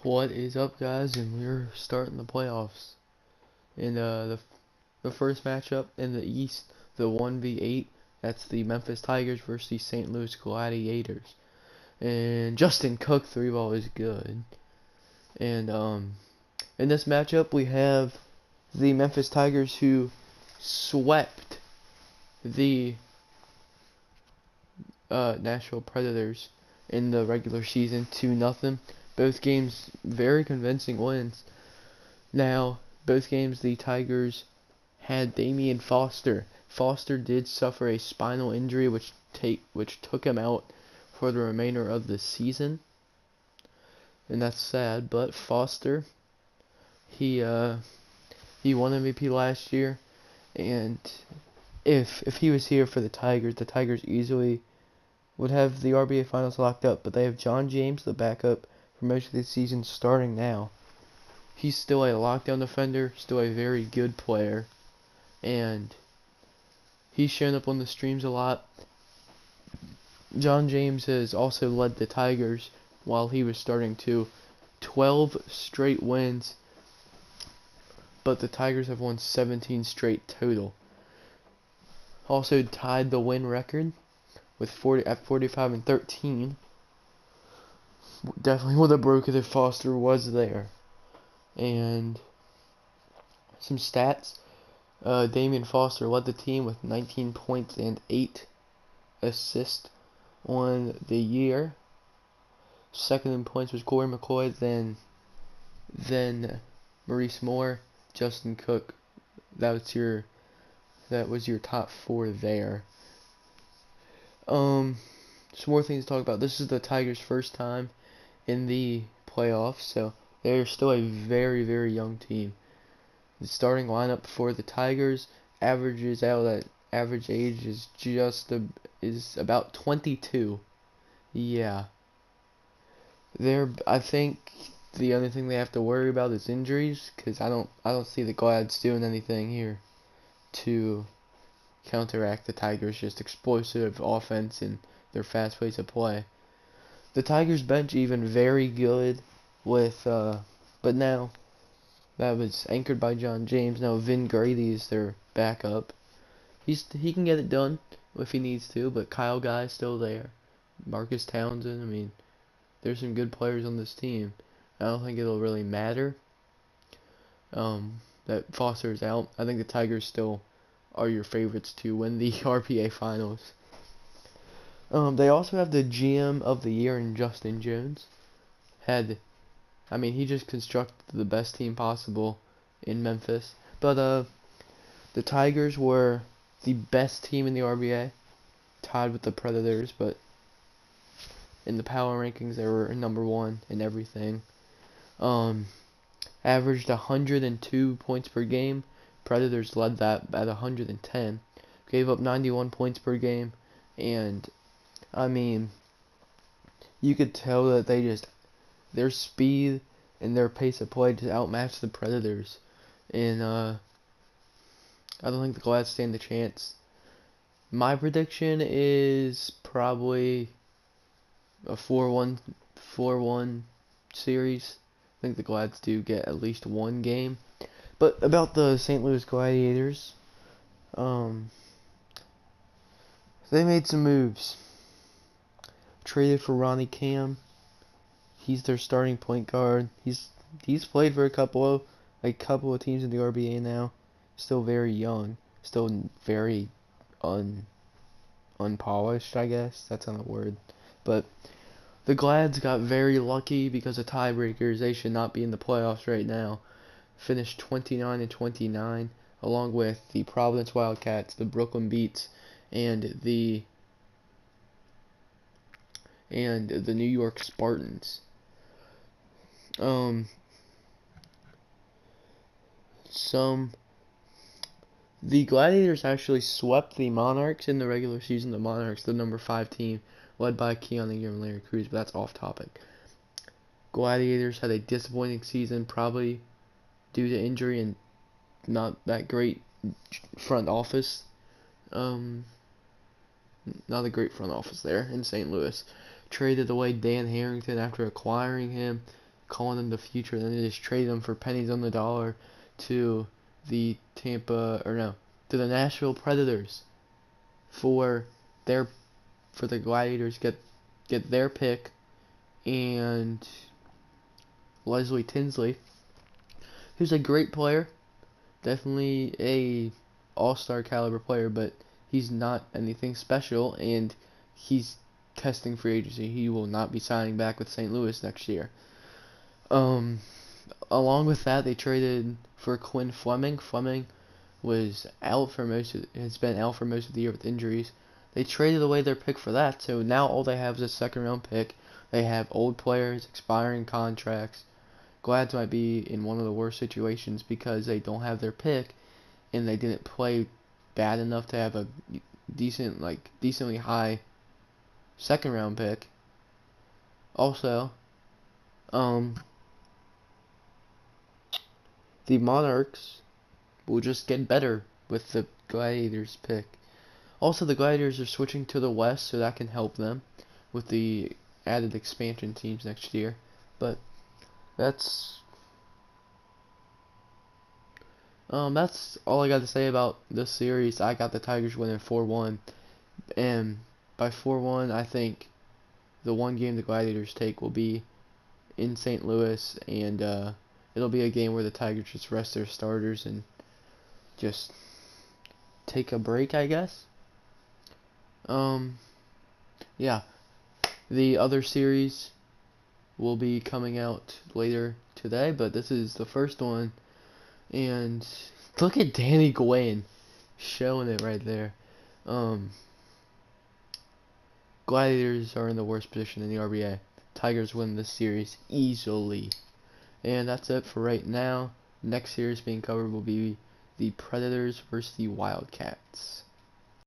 What is up, guys? And we're starting the playoffs. In the first matchup in the East, the 1v8, that's the Memphis Tigers versus the St. Louis Gladiators. And Justin Cook 3-ball is good. And in this matchup, we have the Memphis Tigers who swept the Nashville Predators in the regular season 2-0. Both games very convincing wins. Now, both games the Tigers had Damian Foster. Foster did suffer a spinal injury which took him out for the remainder of the season. And that's sad, but Foster, he won MVP last year, and if he was here for the Tigers easily would have the RBA Finals locked up. But they have John James, the backup, for most of the season, starting now. He's still a lockdown defender, still a very good player, and he's shown up on the streams a lot. John James has also led the Tigers while he was starting to 12 straight wins, but the Tigers have won 17 straight total. Also tied the win record with 45-13. Definitely would have broken if Foster was there. And some stats. Damian Foster led the team with 19 points and 8 assists on the year. Second in points was Corey McCoy, then Maurice Moore, Justin Cook. That was your top four there. Some more things to talk about. This is the Tigers' first time in the playoffs, so they're still a very, very young team. The starting lineup for the Tigers averages out at average age is about 22. Yeah. I think the only thing they have to worry about is injuries, because I don't see the Glads doing anything here to counteract the Tigers' just explosive offense and their fast pace of play. The Tigers bench even very good with but now that was anchored by John James. Now Vin Grady is their backup. He can get it done if he needs to, but Kyle Guy's still there. Marcus Townsend, I mean, there's some good players on this team. I don't think it'll really matter that Foster is out. I think the Tigers still are your favorites to win the RBA Finals. They also have the GM of the year in Justin Jones. He just constructed the best team possible in Memphis. But the Tigers were the best team in the RBA, tied with the Predators, but in the power rankings they were number one in everything. Averaged 102 points per game. Predators led that at 110. Gave up 91 points per game, and you could tell that their speed and their pace of play just outmatched the Predators. And I don't think the Glads stand a chance. My prediction is probably a 4-1 series. I think the Glads do get at least one game. But about the St. Louis Gladiators, they made some moves. Traded for Ronnie Cam. He's their starting point guard. He's played for a couple of teams in the RBA now. Still very young. Still very unpolished, I guess. That's not a word. But the Glads got very lucky because of tiebreakers. They should not be in the playoffs right now. Finished 29-29, along with the Providence Wildcats, the Brooklyn Beats, and the New York Spartans. The Gladiators actually swept the Monarchs in the regular season. The Monarchs, the number 5 team, led by Keon Ingram and Larry Cruz, but that's off topic. Gladiators had a disappointing season, probably due to injury and not that great front office. Not a great front office there in St. Louis. Traded away Dan Harrington after acquiring him. calling them the future, then they just trade them for pennies on the dollar to the to the Nashville Predators for their for the Gladiators get their pick and Leslie Tinsley, who's a great player, definitely a all-star caliber player, but he's not anything special, and he's testing free agency. He will not be signing back with St. Louis next year. Along with that, they traded for Quinn Fleming. Fleming has been out for most of the year with injuries. They traded away their pick for that, so now all they have is a second round pick. They have old players, expiring contracts. Glads might be in one of the worst situations because they don't have their pick, and they didn't play bad enough to have a decently high second round pick. Also, the Monarchs will just get better with the Gladiators pick. Also, the Gladiators are switching to the West, so that can help them with the added expansion teams next year. But that's all I got to say about this series. I got the Tigers winning 4-1, and by 4-1, I think the one game the Gladiators take will be in St. Louis, and it'll be a game where the Tigers just rest their starters and just take a break, I guess. Yeah, the other series will be coming out later today, but this is the first one, and look at Danny Gwynn showing it right there. Gladiators are in the worst position in the RBA. Tigers win this series easily. And that's it for right now. Next series being covered will be the Predators versus the Wildcats.